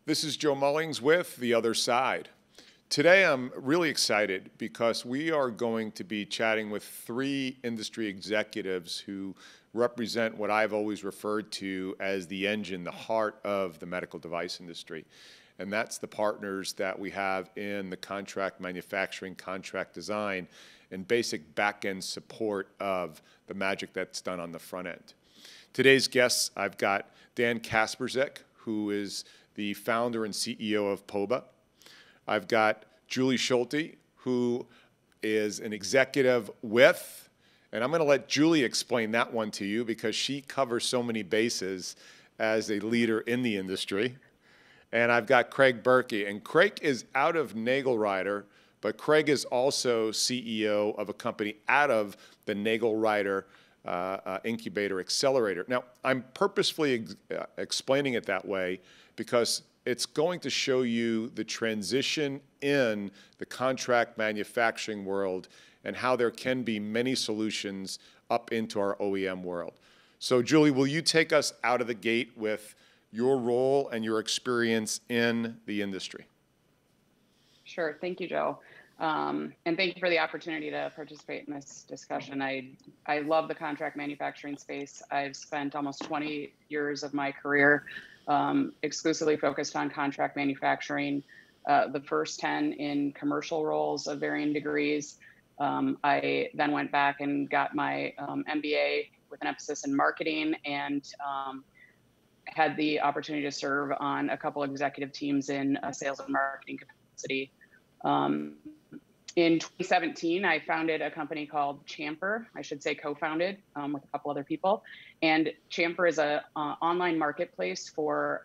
This is Joe Mullings with The Other Side. Today I'm really excited because we are going to be chatting with three industry executives who represent what I've always referred to as the engine, the heart of the medical device industry. And that's the partners that we have in the contract manufacturing, contract design, and basic back-end support of the magic that's done on the front end. Today's guests, I've got Dan Kasprzyk, who is the founder and CEO of POBA. I've got Julie Schulte, who is an executive with, and I'm going to let Julie explain that one to you because she covers so many bases as a leader in the industry. And I've got Craig Berky, and Craig is out of Nagelrider, but Craig is also CEO of a company out of the Nagelrider Incubator Accelerator. Now, I'm purposefully explaining it that way because it's going to show you the transition in the contract manufacturing world and how there can be many solutions up into our OEM world. So, Julie, will you take us out of the gate with your role and your experience in the industry? Sure. Thank you, Joe. And thank you for the opportunity to participate in this discussion. I love the contract manufacturing space. I've spent almost 20 years of my career exclusively focused on contract manufacturing, the first 10 in commercial roles of varying degrees. I then went back and got my MBA with an emphasis in marketing and had the opportunity to serve on a couple executive teams in a sales and marketing capacity. In 2017, I founded a company called Champer, I should say co-founded with a couple other people. And Champer is an online marketplace for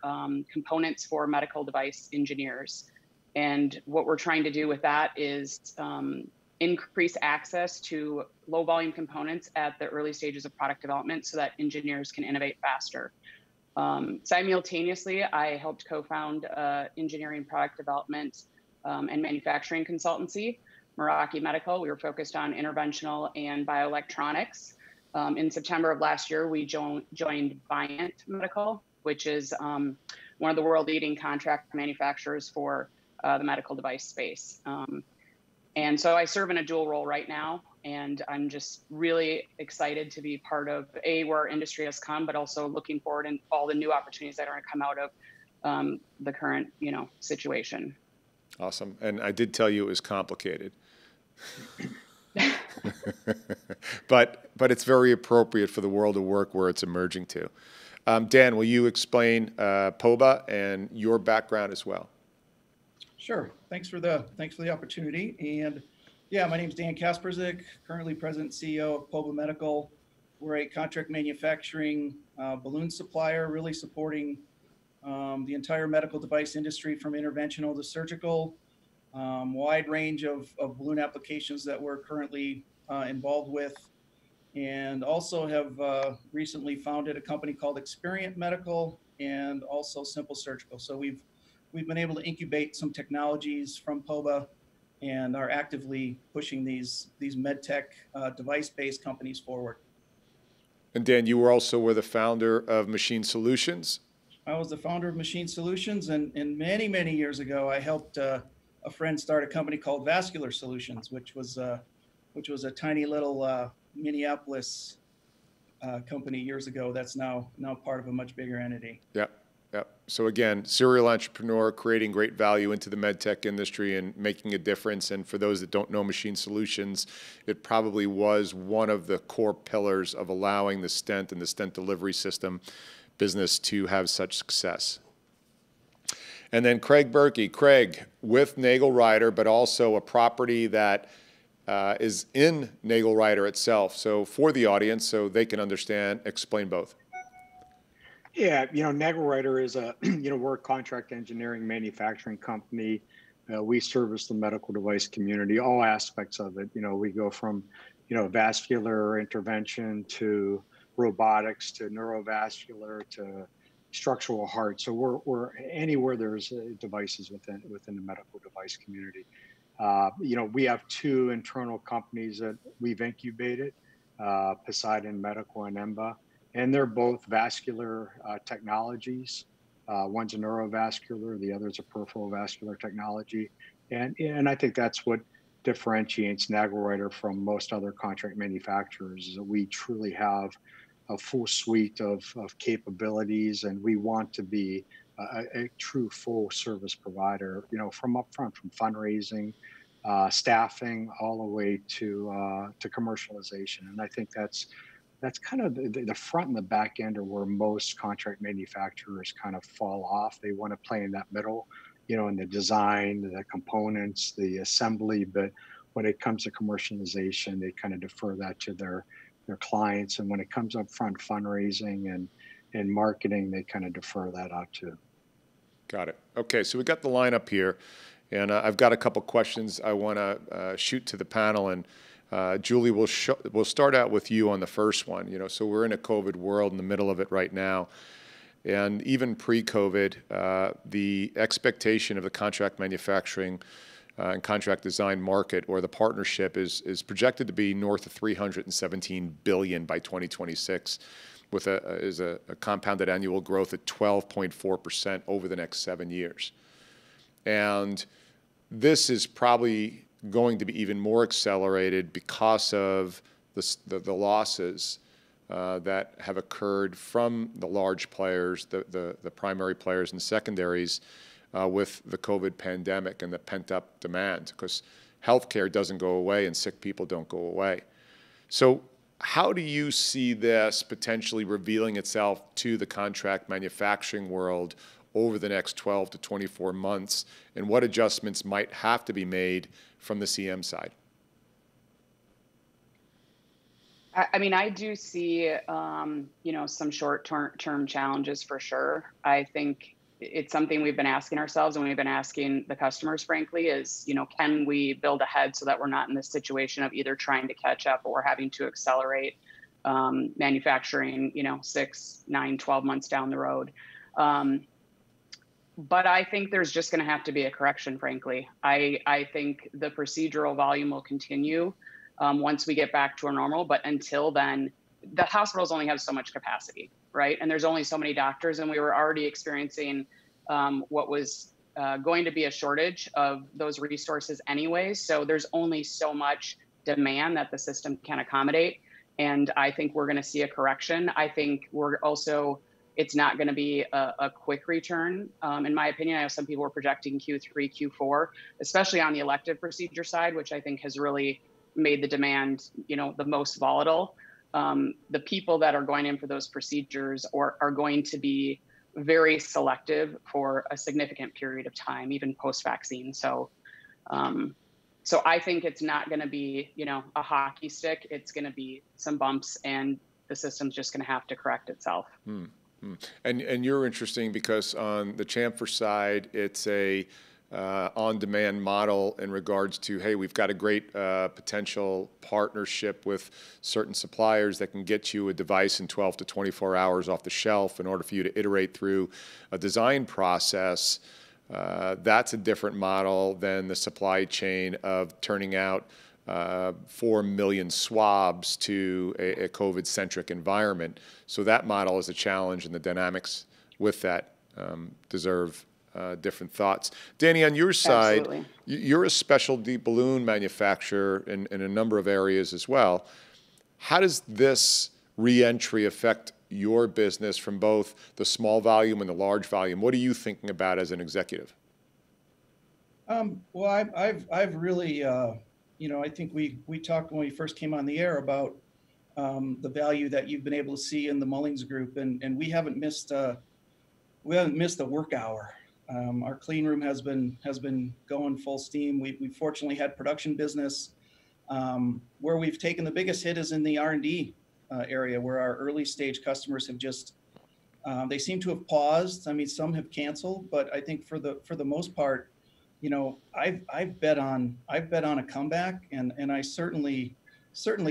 components for medical device engineers. And what we're trying to do with that is increase access to low volume components at the early stages of product development so that engineers can innovate faster. Simultaneously, I helped co-found engineering product development and manufacturing consultancy, Meraki Medical. We were focused on interventional and bioelectronics. In September of last year, we joined Viant Medical, which is one of the world leading contract manufacturers for the medical device space. And so I serve in a dual role right now, and I'm just really excited to be part of where our industry has come, but also looking forward and all the new opportunities that are going to come out of the current, situation. Awesome. And I did tell you it was complicated. but it's very appropriate for the world of work where it's emerging to. Dan, will you explain POBA and your background as well? Sure. Thanks for the opportunity. And yeah, my name is Dan Kasprzyk, currently President and CEO of POBA Medical. We're a contract manufacturing balloon supplier, really supporting the entire medical device industry from interventional to surgical, wide range of balloon applications that we're currently involved with, and also have recently founded a company called Kasprzyk Medical and also Simple Surgical. So we've been able to incubate some technologies from POBA and are actively pushing these Medtech device-based companies forward. And Dan, you were the founder of Machine Solutions. I was the founder of Machine Solutions, and many, many years ago, I helped a friend start a company called Vascular Solutions, which was a tiny little Minneapolis company years ago. That's now part of a much bigger entity. Yeah. So again, serial entrepreneur, creating great value into the medtech industry and making a difference. And for those that don't know Machine Solutions, it probably was one of the core pillars of allowing the stent and the stent delivery system business to have such success. And then Craig Berky. Craig, with Nagelrider, but also a property that is in Nagelrider itself. So for the audience, so they can understand, explain both. Yeah, Nagelrider is we're a contract engineering manufacturing company. We service the medical device community, all aspects of it. We go from, vascular intervention to robotics to neurovascular to structural heart. So we're anywhere there's devices within the medical device community. We have two internal companies that we've incubated, Poseidon Medical and EMBA. And they're both vascular technologies. One's a neurovascular, the other's a peripheral vascular technology. And I think that's what differentiates Nagelreuter from most other contract manufacturers, is that we truly have a full suite of capabilities, and we want to be a true full service provider, from upfront, from fundraising, staffing, all the way to commercialization. And I think that's kind of the front and the back end are where most contract manufacturers kind of fall off. They want to play in that middle, in the design, the components, the assembly. But when it comes to commercialization, they kind of defer that to their clients. And when it comes up front fundraising and marketing, they kind of defer that out too. Got it. Okay, so we got the lineup here, and I've got a couple questions I want to shoot to the panel. And Julie, we'll start out with you on the first one. So we're in a COVID world, in the middle of it right now. And even pre-COVID, the expectation of the contract manufacturing and contract design market, or the partnership, is projected to be north of $317 billion by 2026, with a compounded annual growth at 12.4% over the next 7 years. And this is probably going to be even more accelerated because of the losses that have occurred from the large players, the primary players and secondaries, with the COVID pandemic and the pent-up demand, because healthcare doesn't go away and sick people don't go away. So how do you see this potentially revealing itself to the contract manufacturing world over the next 12 to 24 months, and what adjustments might have to be made from the CM side? I mean, I do see, some short-term challenges for sure. I think it's something we've been asking ourselves, and we've been asking the customers, frankly, is, can we build ahead so that we're not in this situation of either trying to catch up or having to accelerate manufacturing, 6, 9, 12 months down the road. But I think there's just going to have to be a correction, frankly. I think the procedural volume will continue once we get back to a normal. But until then, the hospitals only have so much capacity, right? And there's only so many doctors. And we were already experiencing what was going to be a shortage of those resources anyway. So there's only so much demand that the system can accommodate. And I think we're going to see a correction. I think it's not going to be a quick return. In my opinion, I know some people are projecting Q3, Q4, especially on the elective procedure side, which I think has really made the demand, the most volatile. The people that are going in for those procedures are going to be very selective for a significant period of time, even post-vaccine. So I think it's not going to be, a hockey stick. It's going to be some bumps, and the system's just going to have to correct itself. And you're interesting because on the chamfer side, it's a on-demand model in regards to, hey, we've got a great potential partnership with certain suppliers that can get you a device in 12 to 24 hours off the shelf in order for you to iterate through a design process. That's a different model than the supply chain of turning out 4 million swabs to a COVID-centric environment. So that model is a challenge, and the dynamics with that deserve different thoughts. Danny, on your side, Absolutely. You're a specialty balloon manufacturer in a number of areas as well. How does this re-entry affect your business from both the small volume and the large volume? What are you thinking about as an executive? Well, I've really, I think we talked when we first came on the air about the value that you've been able to see in the Mullings Group, and we haven't missed a work hour. Our clean room has been going full steam. We fortunately had production business. Where we've taken the biggest hit is in the R&D area, where our early stage customers have just they seem to have paused. I mean, some have canceled, but I think for the most part, I've bet on a comeback, and I certainly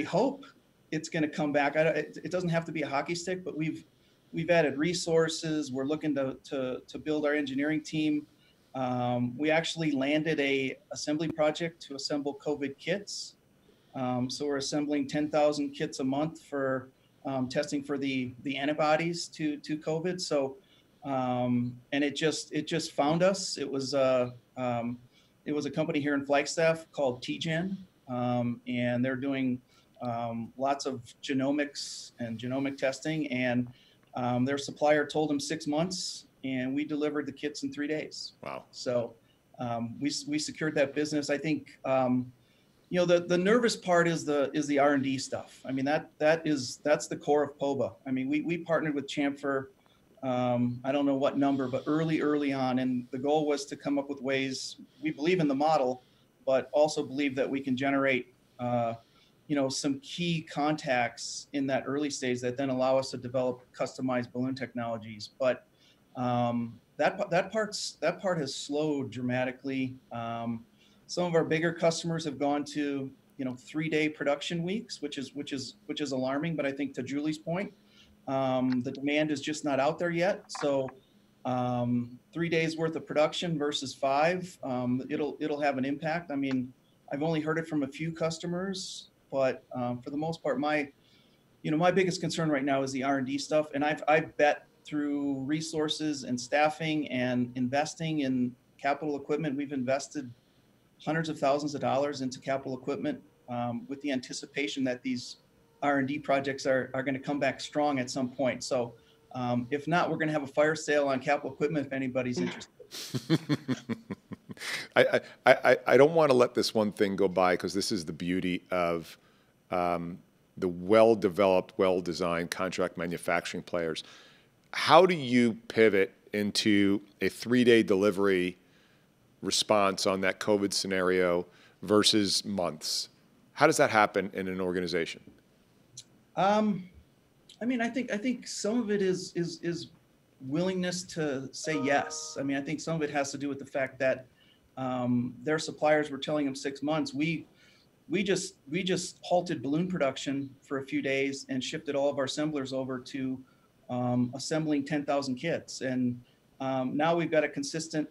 hope it's going to come back. It doesn't have to be a hockey stick, but we've added resources. We're looking to build our engineering team. We actually landed a assembly project to assemble COVID kits. So we're assembling 10,000 kits a month for testing for the antibodies to COVID. So and it just found us. It was a company here in Flagstaff called TGen, and they're doing lots of genomics and genomic testing. And their supplier told them 6 months, and we delivered the kits in 3 days. Wow. So we secured that business. I think the nervous part is the R&D stuff. I mean that's the core of POBA. I mean we partnered with Chamfer. I don't know what number, but early on. And the goal was to come up with ways. We believe in the model, but also believe that we can generate, some key contacts in that early stage that then allow us to develop customized balloon technologies. But that part has slowed dramatically. Some of our bigger customers have gone to 3-day production weeks, which is alarming. But I think to Julie's point, the demand is just not out there yet. So 3 days worth of production versus 5, it'll have an impact. I mean, I've only heard it from a few customers, but for the most part, my biggest concern right now is the R&D stuff. And I've bet through resources and staffing and investing in capital equipment. We've invested hundreds of thousands of dollars into capital equipment with the anticipation that these R&D projects are going to come back strong at some point. So if not, we're going to have a fire sale on capital equipment if anybody's interested. I don't want to let this one thing go by, because this is the beauty of the well-developed, well-designed contract manufacturing players. How do you pivot into a 3-day delivery response on that COVID scenario versus months? How does that happen in an organization? I mean, I think some of it is willingness to say yes. I mean, I think some of it has to do with the fact that their suppliers were telling them 6 months. We just halted balloon production for a few days and shifted all of our assemblers over to assembling 10,000 kits. And now we've got a consistent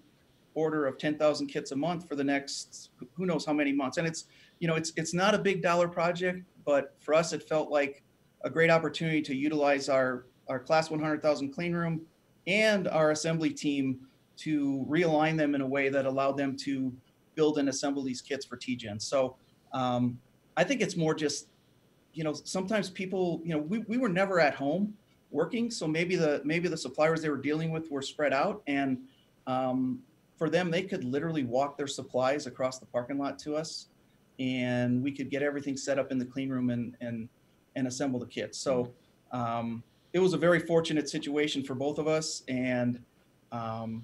order of 10,000 kits a month for the next who knows how many months. And it's not a big dollar project, but for us it felt like a great opportunity to utilize our class 100,000 clean room and our assembly team to realign them in a way that allowed them to build and assemble these kits for TGen. So I think it's more just, sometimes people, we were never at home working. So maybe the suppliers they were dealing with were spread out, and for them, they could literally walk their supplies across the parking lot to us, and we could get everything set up in the clean room and assemble the kits. So it was a very fortunate situation for both of us. And,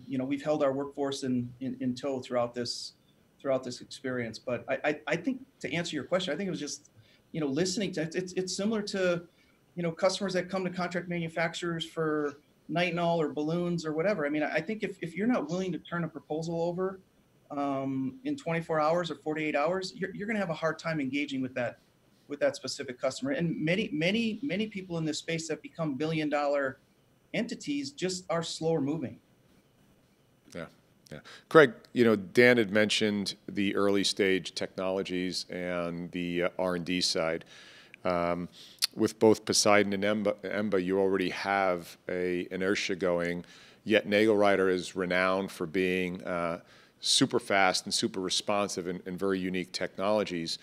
we've held our workforce in tow throughout this experience. But I think, to answer your question, I think it was just, listening to, it's similar to, customers that come to contract manufacturers for nitinol or balloons or whatever. I mean, I think if you're not willing to turn a proposal over in 24 hours or 48 hours, you're going to have a hard time engaging with that specific customer. And many people in this space that become billion-dollar entities just are slower moving. Yeah. Craig, Dan had mentioned the early stage technologies and the R&D side. With both Poseidon and Emba, you already have a inertia going, yet NagelRider is renowned for being super fast and super responsive and very unique technologies.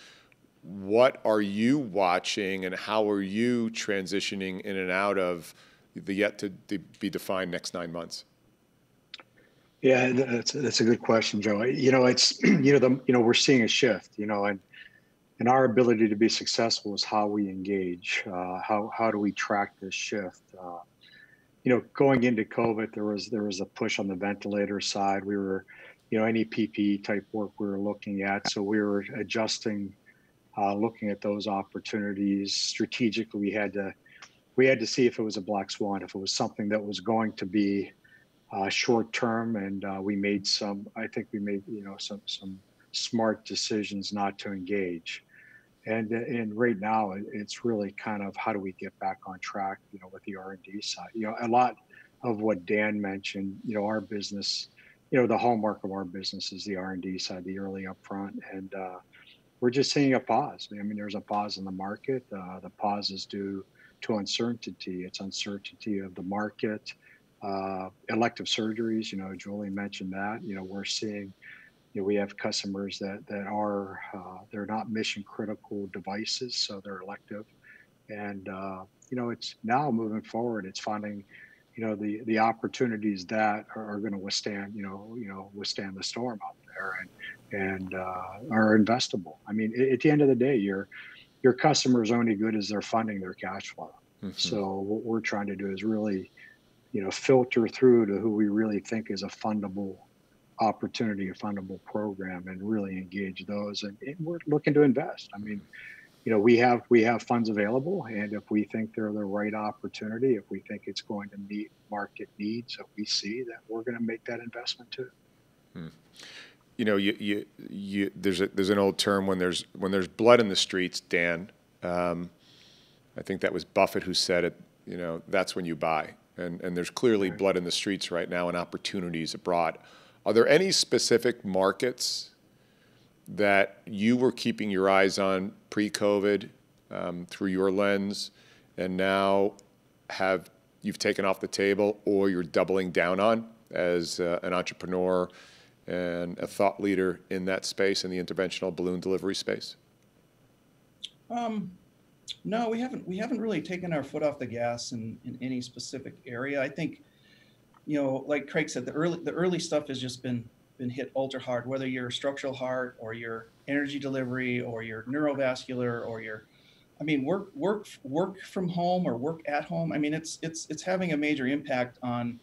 What are you watching, and how are you transitioning in and out of the yet to be defined next 9 months? Yeah, that's a good question, Joe. It's we're seeing a shift. And our ability to be successful is how we engage. How do we track this shift? Going into COVID, there was a push on the ventilator side. We were, any PPE type work we were looking at. So we were adjusting, looking at those opportunities strategically. We had to see if it was a black swan, if it was something that was going to be short term. And we made some smart decisions not to engage. And right now, it's really kind of how do we get back on track, with the R&D side. A lot of what Dan mentioned, our business, the hallmark of our business is the R&D side, the early upfront. And we're just seeing a pause. I mean, there's a pause in the market. The pause is due to uncertainty. It's uncertainty of the market. Elective surgeries, Julie mentioned that. We're seeing, we have customers that are they're not mission critical devices, so they're elective. And it's now moving forward. It's finding, the opportunities that are going to withstand, withstand the storm out there, and are investable. I mean, at the end of the day, your customer is only good as they're funding their cash flow. So what we're trying to do is really, filter through to who we really think is a fundable opportunity, a fundable program, and really engage those. And we're looking to invest. I mean, we have funds available, and if we think they're the right opportunity, if we think it's going to meet market needs that we see, that we're going to make that investment too. There's an old term, when there's blood in the streets, Dan. I think that was Buffett who said it. That's when you buy. And there's clearly blood in the streets right now and opportunities abroad. Are there any specific markets that you were keeping your eyes on pre-COVID through your lens, and now you've taken off the table, or you're doubling down on as an entrepreneur and a thought leader in that space, in the interventional balloon delivery space? No, we haven't really taken our foot off the gas in any specific area. I think, like Craig said, the early stuff has just been hit ultra hard, whether you're structural heart or your energy delivery or your neurovascular or work from home or work at home. I mean, it's having a major impact on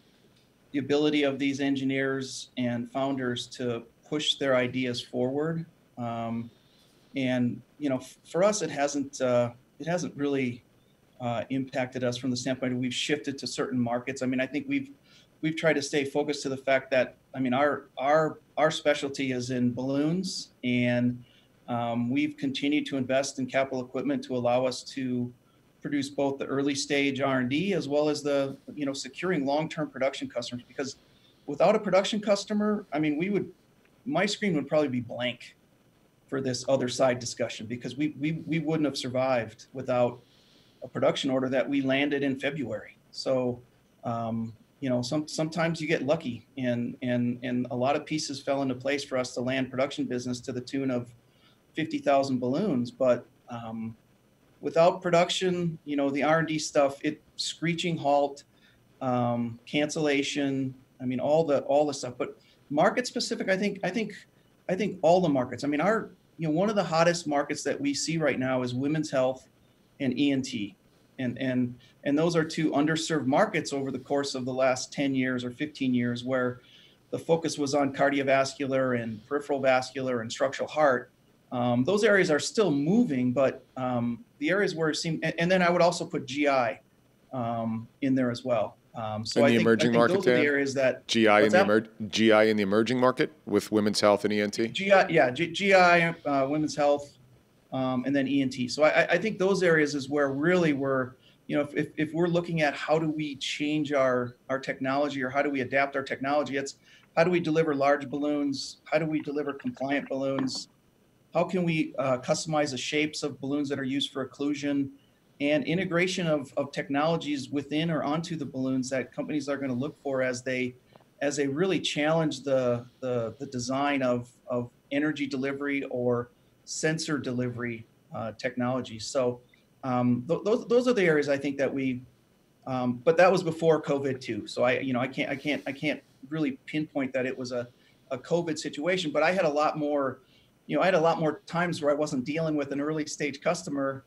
the ability of these engineers and founders to push their ideas forward. And for us, it hasn't really impacted us from the standpoint of we've shifted to certain markets. I mean, I think we've tried to stay focused to the fact that, I mean, our specialty is in balloons, and we've continued to invest in capital equipment to allow us to produce both the early stage R&D as well as the, securing long-term production customers. Because without a production customer, I mean, my screen would probably be blank for this other side discussion, because we wouldn't have survived without a production order that we landed in February. So, sometimes you get lucky, and a lot of pieces fell into place for us to land production business to the tune of 50,000 balloons. But without production, the R&D stuff, it screeching halt, cancellation. I mean, all the stuff. But market specific, I think all the markets. I mean, one of the hottest markets that we see right now is women's health and ENT. And those are two underserved markets over the course of the last 10 years or 15 years, where the focus was on cardiovascular and peripheral vascular and structural heart. Those areas are still moving, but the areas where it seemed, and then I would also put GI in there as well. So in the emerging market, those are the areas that GI in the emerging market with women's health and ENT. GI, women's health, and then ENT. So I think those areas is where really we're, if we're looking at how do we change our technology, or how do we adapt our technology, it's how do we deliver large balloons? How do we deliver compliant balloons? How can we customize the shapes of balloons that are used for occlusion, and integration of technologies within or onto the balloons that companies are going to look for as they really challenge the design of energy delivery or sensor delivery technology. So those are the areas I think that but that was before COVID too. So I can't really pinpoint that it was a COVID situation, but I had a lot more times where I wasn't dealing with an early stage customer,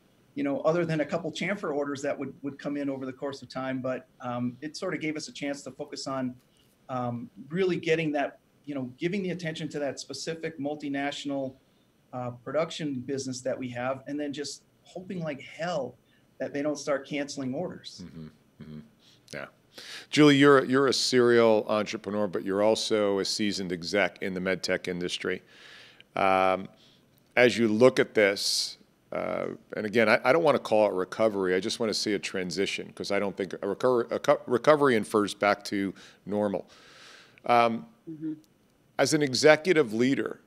other than a couple chamfer orders that would come in over the course of time. But it sort of gave us a chance to focus on really getting that, giving the attention to that specific multinational production business that we have, and then just hoping like hell that they don't start canceling orders. Mm-hmm. Mm-hmm. Yeah. Julie, you're a serial entrepreneur, but you're also a seasoned exec in the medtech industry. As you look at this, and again, I don't want to call it recovery. I just want to see a transition, because I don't think a recovery infers back to normal. As an executive leader,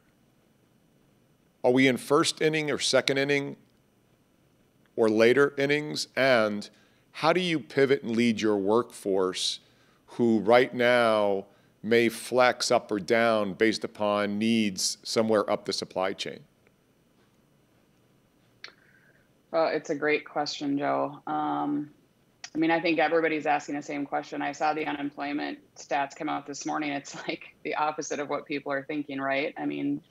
are we in first inning or second inning or later innings? And how do you pivot and lead your workforce who right now may flex up or down based upon needs somewhere up the supply chain? Well, it's a great question, Joe. I mean, I think everybody's asking the same question. I saw the unemployment stats come out this morning. It's like the opposite of what people are thinking, right? I mean,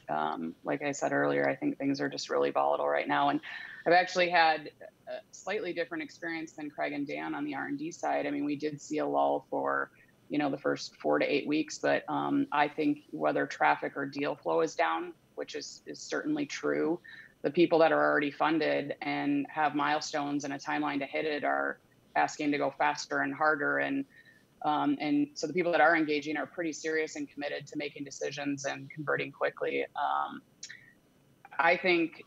like I said earlier, I think things are just really volatile right now. And I've actually had a slightly different experience than Craig and Dan on the R&D side. I mean, we did see a lull for, the first 4 to 8 weeks, but I think whether traffic or deal flow is down, which is certainly true, the people that are already funded and have milestones and a timeline to hit it are asking to go faster and harder. And so the people that are engaging are pretty serious and committed to making decisions and converting quickly. I think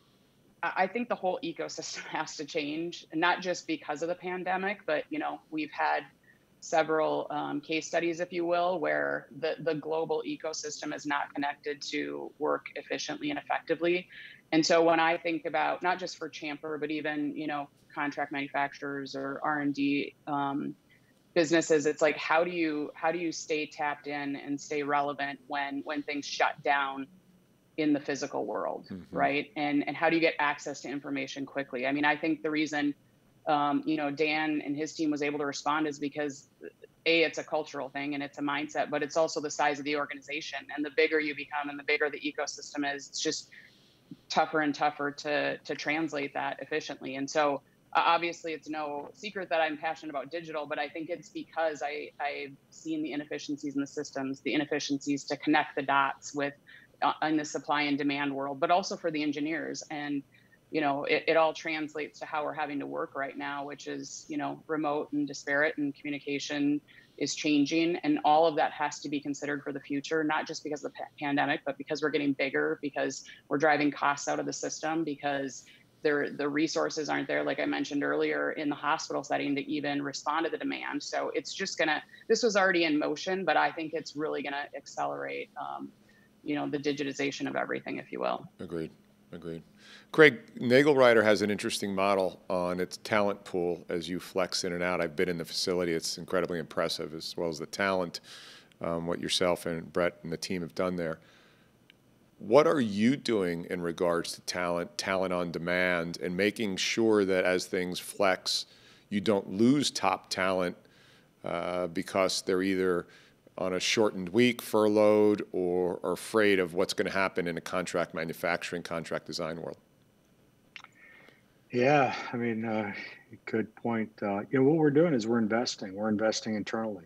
the whole ecosystem has to change, not just because of the pandemic, but, we've had several case studies, if you will, where the global ecosystem is not connected to work efficiently and effectively. And so when I think about not just for Champer, but even, contract manufacturers or R&D businesses, it's like, how do you stay tapped in and stay relevant when things shut down in the physical world, right? And how do you get access to information quickly? I mean, I think the reason Dan and his team was able to respond is because it's a cultural thing and it's a mindset, but it's also the size of the organization. And the bigger you become and the bigger the ecosystem is, it's just tougher and tougher to translate that efficiently. And so obviously it's no secret that I'm passionate about digital, but I think it's because I've seen the inefficiencies in the systems, the inefficiencies to connect the dots with in the supply and demand world, but also for the engineers. And it all translates to how we're having to work right now, which is, remote and disparate, and communication is changing. And all of that has to be considered for the future, not just because of the pandemic, but because we're getting bigger, because we're driving costs out of the system, because the resources aren't there, like I mentioned earlier, in the hospital setting to even respond to the demand. So it's just this was already in motion, but I think it's really gonna accelerate, the digitization of everything, if you will. Agreed. Craig, Nagelrider has an interesting model on its talent pool as you flex in and out. I've been in the facility. It's incredibly impressive, as well as the talent, what yourself and Brett and the team have done there. What are you doing in regards to talent on demand, and making sure that as things flex, you don't lose top talent because they're either on a shortened week, furloughed, or afraid of what's going to happen in a contract manufacturing, contract design world? Yeah, I mean, good point. What we're doing is we're investing internally.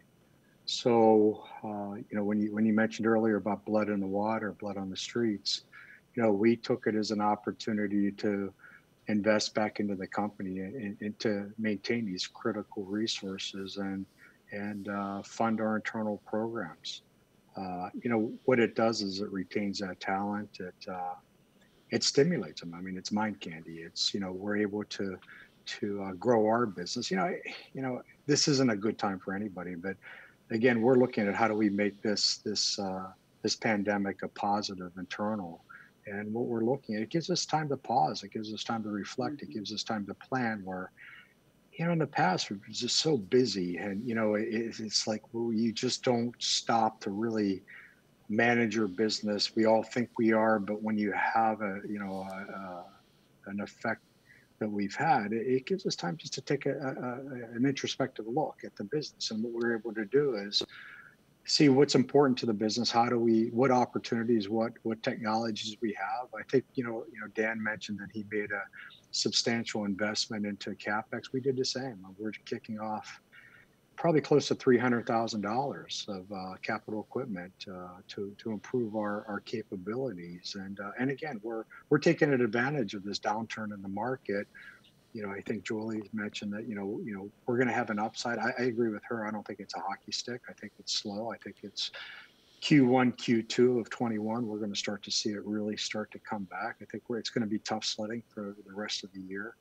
So, when you mentioned earlier about blood in the water, blood on the streets, we took it as an opportunity to invest back into the company and to maintain these critical resources and fund our internal programs. What it does is it retains that talent. It stimulates them. I mean, it's mind candy. It's, we're able to grow our business. This isn't a good time for anybody, but again, we're looking at how do we make this pandemic a positive internal. And what we're looking at, it gives us time to pause. It gives us time to reflect. It gives us time to plan, where in the past, we're just so busy, and it's like, well, you just don't stop to really manage your business. We all think we are, but when you have an effect that we've had, it gives us time just to take an introspective look at the business. And what we're able to do is see what's important to the business. What opportunities, what technologies we have. I think, Dan mentioned that he made a substantial investment into CapEx. We did the same. We're kicking off probably close to $300,000 of capital equipment to improve our capabilities. And again, we're taking advantage of this downturn in the market. I think Julie's mentioned that, we're going to have an upside. I agree with her. I don't think it's a hockey stick. I think it's slow. I think it's Q1, Q2 of 21. We're going to start to see it really start to come back. I think it's going to be tough sledding for the rest of the year.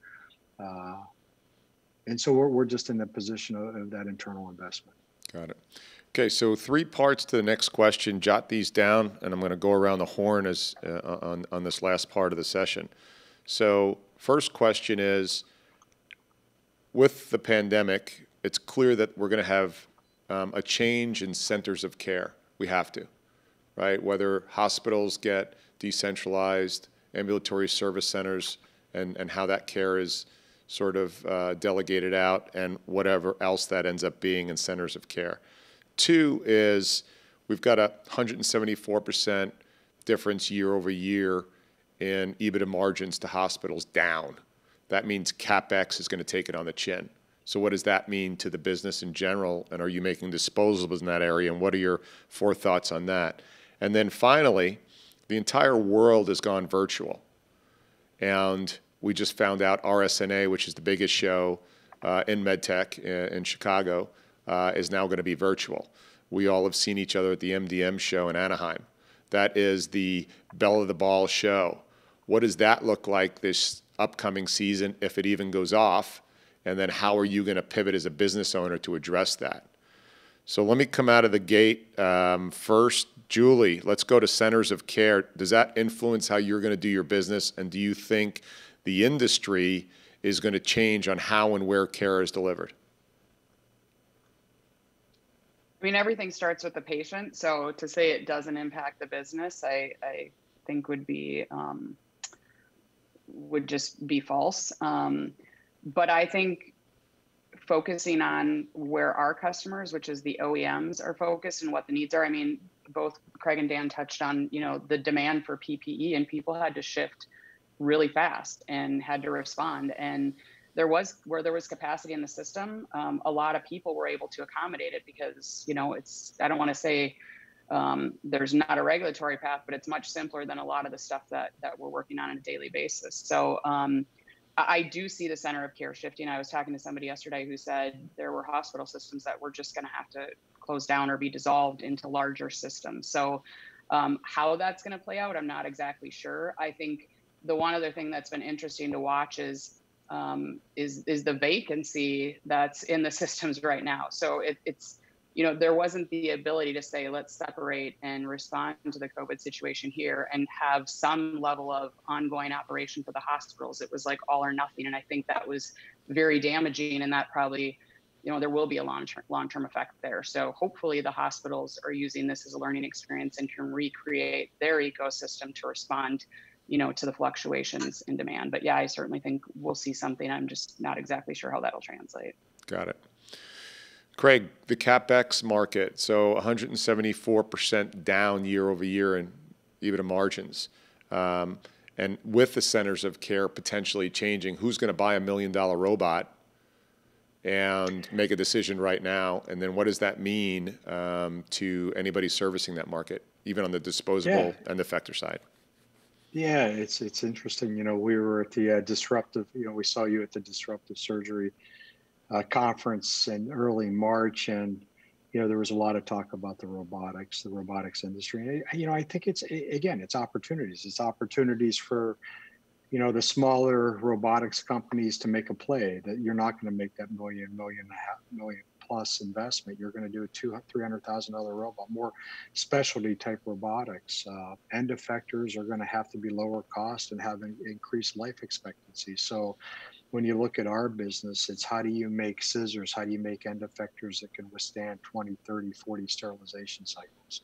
And so we're just in the position of that internal investment. Got it. Okay, so 3 parts to the next question. Jot these down, and I'm going to go around the horn on this last part of the session. So first question is, with the pandemic, it's clear that we're going to have a change in centers of care. We have to, right? Whether hospitals get decentralized, ambulatory service centers, and how that care is sort of delegated out, and whatever else that ends up being in centers of care. Two is we've got a 174% difference year over year in EBITDA margins to hospitals down. That means CapEx is going to take it on the chin. So what does that mean to the business in general? And are you making disposables in that area? And what are your forethoughts on that? And then finally, the entire world has gone virtual. And we just found out RSNA, which is the biggest show in Medtech in Chicago, is now going to be virtual. We all have seen each other at the MDM show in Anaheim. That is the belle of the ball show. What does that look like this upcoming season, if it even goes off? And then how are you going to pivot as a business owner to address that? So let me come out of the gate. First, Julie, let's go to centers of care. Does that influence how you're going to do your business? And do you think the industry is going to change on how and where care is delivered? I mean, everything starts with the patient. So to say it doesn't impact the business, I think would just be false. But I think focusing on where our customers, which is the OEMs, are focused and what the needs are. I mean, both Craig and Dan touched on, the demand for PPE, and people had to shift really fast and had to respond. And where there was capacity in the system, a lot of people were able to accommodate it because, I don't want to say there's not a regulatory path, but it's much simpler than a lot of the stuff that we're working on a daily basis. So I do see the center of care shifting. I was talking to somebody yesterday who said there were hospital systems that were just going to have to close down or be dissolved into larger systems. So how that's going to play out, I'm not exactly sure. I think the one other thing that's been interesting to watch is the vacancy that's in the systems right now. So it's there wasn't the ability to say, let's separate and respond to the COVID situation here and have some level of ongoing operation for the hospitals. It was like all or nothing. And I think that was very damaging, and that probably, there will be a long-term effect there. So hopefully the hospitals are using this as a learning experience and can recreate their ecosystem to respond, to the fluctuations in demand. But yeah, I certainly think we'll see something. I'm just not exactly sure how that'll translate. Got it. Craig, the CapEx market, so 174% down year over year in EBITDA margins. And with the centers of care potentially changing, who's going to buy $1 million robot and make a decision right now? And then what does that mean to anybody servicing that market, even on the disposable and the effector side? Yeah, it's interesting. We were at the disruptive, we saw you at the disruptive surgery conference in early March, and there was a lot of talk about the robotics industry. I think it's opportunities. It's opportunities for the smaller robotics companies to make a play that you're not going to make that million plus investment. You're going to do a $200,000-$300,000 robot, more specialty type robotics. End effectors are going to have to be lower cost and have an increased life expectancy. So when you look at our business, it's how do you make scissors? How do you make end effectors that can withstand 20, 30, 40 sterilization cycles?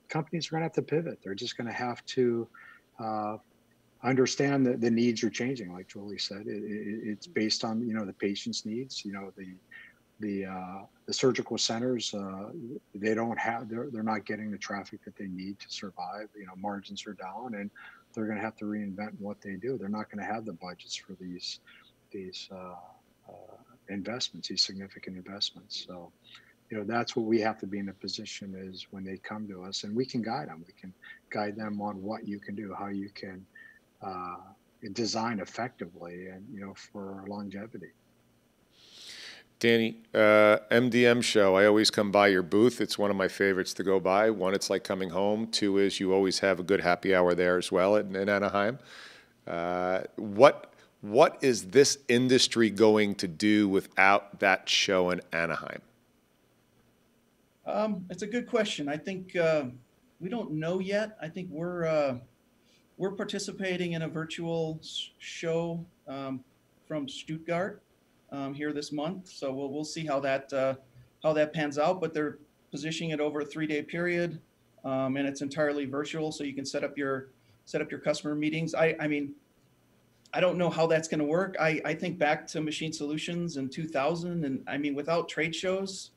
Companies are going to have to pivot. They're just going to have to understand that the needs are changing. Like Julie said, it's based on, the patient's needs. The surgical centers, they're not getting the traffic that they need to survive. Margins are down, and they're going to have to reinvent what they do. They're not going to have the budgets for these investments, these significant investments. So, that's what we have to be in a position is when they come to us, and we can guide them. We can guide them on what you can do, how you can design effectively, and for longevity. Danny, MDM show, I always come by your booth. It's one of my favorites to go by. One, it's like coming home. Two is you always have a good happy hour there as well in Anaheim. What is this industry going to do without that show in Anaheim? It's a good question. I think we don't know yet. I think we're participating in a virtual show from Stuttgart here this month. So we'll see how that that pans out, but they're positioning it over a 3-day period, and it's entirely virtual, so you can set up your customer meetings. I mean, I don't know how that's going to work. I think back to Machine Solutions in 2000, and I mean, without trade shows,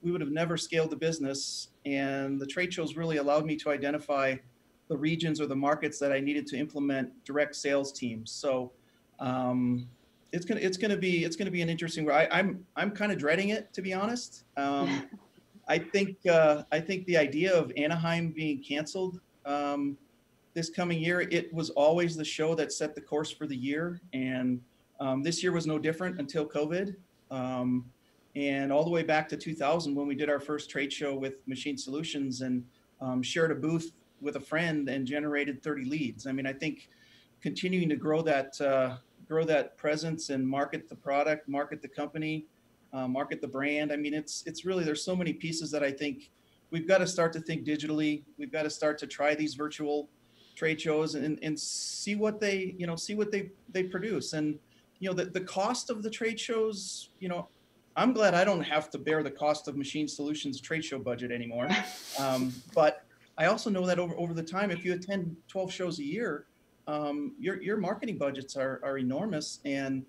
we would have never scaled the business. And the trade shows really allowed me to identify the regions or the markets that I needed to implement direct sales teams. So it's gonna be an interesting. I'm kind of dreading it, to be honest. I think the idea of Anaheim being canceled this coming year, it was always the show that set the course for the year, and this year was no different until COVID. And all the way back to 2000 when we did our first trade show with Machine Solutions and shared a booth with a friend and generated 30 leads. I mean, I think continuing to grow that presence and market the product, market the company, market the brand. I mean, it's really, there's so many pieces that I think we've got to start to think digitally. We've got to start to try these virtual trade shows and see what they produce. And, the cost of the trade shows, I'm glad I don't have to bear the cost of Machine Solutions trade show budget anymore. But I also know that over the time, if you attend 12 shows a year, your marketing budgets are enormous. And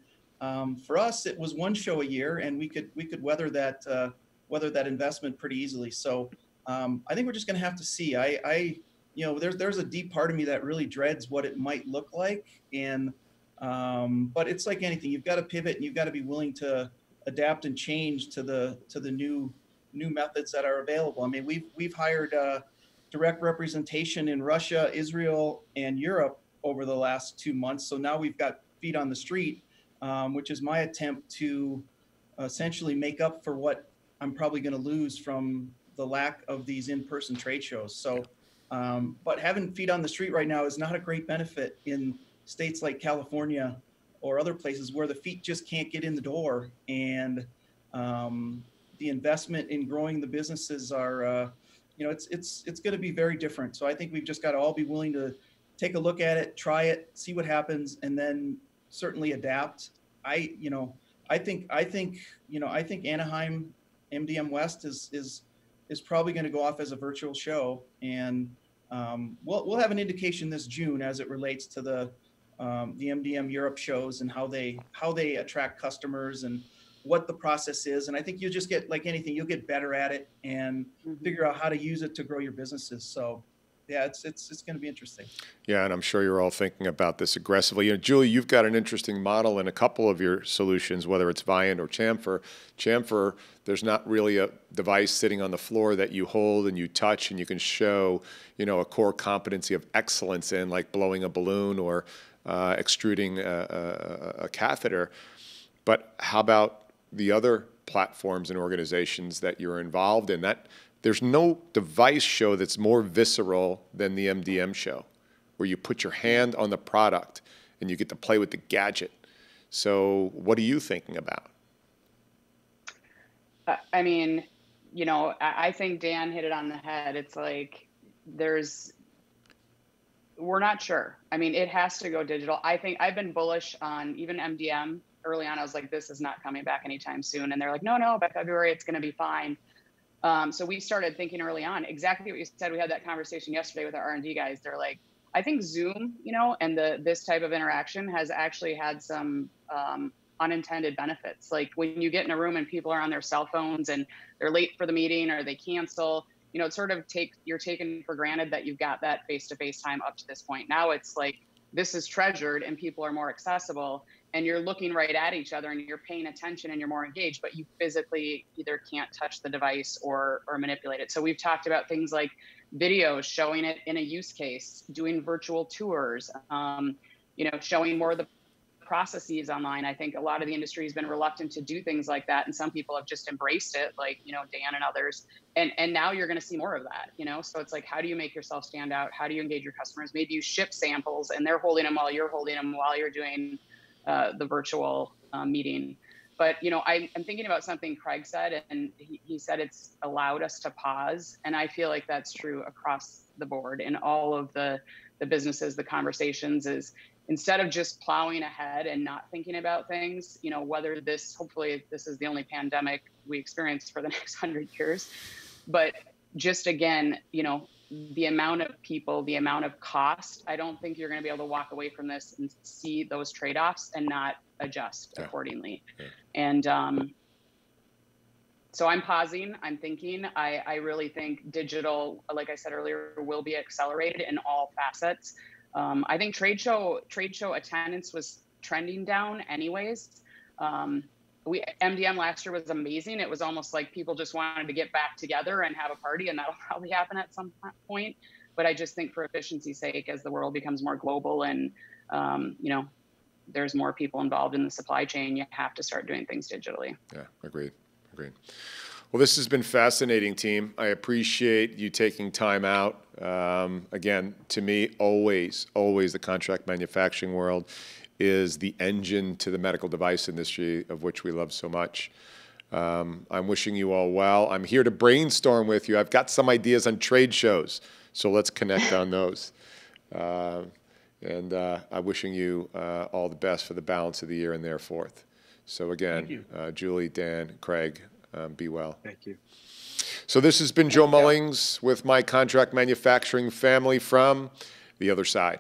for us, it was one show a year, and we could weather that investment pretty easily. So I think we're just going to have to see. There's a deep part of me that really dreads what it might look like. And but it's like anything, you've got to pivot and you've got to be willing to adapt and change to the new methods that are available. I mean, we've hired direct representation in Russia, Israel, and Europe over the last 2 months. So now we've got feet on the street, which is my attempt to essentially make up for what I'm probably going to lose from the lack of these in-person trade shows. So, but having feet on the street right now is not a great benefit in states like California or other places where the feet just can't get in the door. And the investment in growing the businesses are, it's going to be very different. So I think we've just got to all be willing to take a look at it, try it, see what happens, and then certainly adapt. I think Anaheim MDM West is probably going to go off as a virtual show, and we'll have an indication this June as it relates to the MDM Europe shows and how they attract customers and what the process is. And I think you'll just get, like anything, you'll get better at it and figure out how to use it to grow your businesses. So yeah, it's going to be interesting. Yeah, and I'm sure you're all thinking about this aggressively. Julie, you've got an interesting model in a couple of your solutions, whether it's Viant or Chamfer. Chamfer, there's not really a device sitting on the floor that you hold and you touch and you can show, a core competency of excellence in, like blowing a balloon or extruding a catheter. But how about the other platforms and organizations that you're involved in? There's no device show that's more visceral than the MDM show, where you put your hand on the product and you get to play with the gadget. So what are you thinking about? I mean, I think Dan hit it on the head. It's like we're not sure. I mean, it has to go digital. I think I've been bullish on even MDM. Early on, I was like, this is not coming back anytime soon. And they're like, no, by February, it's going to be fine. So we started thinking early on exactly what you said. We had that conversation yesterday with our R&D guys. They're like, I think Zoom, and this type of interaction has actually had some unintended benefits. Like when you get in a room and people are on their cell phones and they're late for the meeting or they cancel, it sort of you're taken for granted that you've got that face-to-face time up to this point. Now it's like, this is treasured and people are more accessible and you're looking right at each other and you're paying attention and you're more engaged, but you physically either can't touch the device or manipulate it. So we've talked about things like videos, showing it in a use case, doing virtual tours, showing more of the processes online. I think a lot of the industry has been reluctant to do things like that. And some people have just embraced it, like, Dan and others. And now you're going to see more of that, so it's like, how do you make yourself stand out? How do you engage your customers? Maybe you ship samples and they're holding them while you're holding them while you're doing the virtual meeting. But, I'm thinking about something Craig said, and he said it's allowed us to pause. And I feel like that's true across the board in all of the businesses, the conversations is instead of just plowing ahead and not thinking about things, you know, whether this, hopefully this is the only pandemic we experience for the next 100 years, but just again, you know, the amount of people, the amount of cost, I don't think you're going to be able to walk away from this and see those trade-offs and not adjust accordingly. Yeah. And so I'm pausing, I'm thinking, I really think digital, like I said earlier, will be accelerated in all facets. I think trade show attendance was trending down anyways. MDM last year was amazing. It was almost like people just wanted to get back together and have a party, and that'll probably happen at some point. But I just think for efficiency's sake, as the world becomes more global and, you know, there's more people involved in the supply chain, you have to start doing things digitally. Yeah, agreed. Well, this has been fascinating, team. I appreciate you taking time out. Again, to me, always the contract manufacturing world is the engine to the medical device industry, of which we love so much. I'm wishing you all well. I'm here to brainstorm with you. I've got some ideas on trade shows, so let's connect on those. And I'm wishing you all the best for the balance of the year and thereforth. So again, Julie, Dan, Craig, be well. Thank you. So this has been Joe Mullings with my contract manufacturing family from the other side.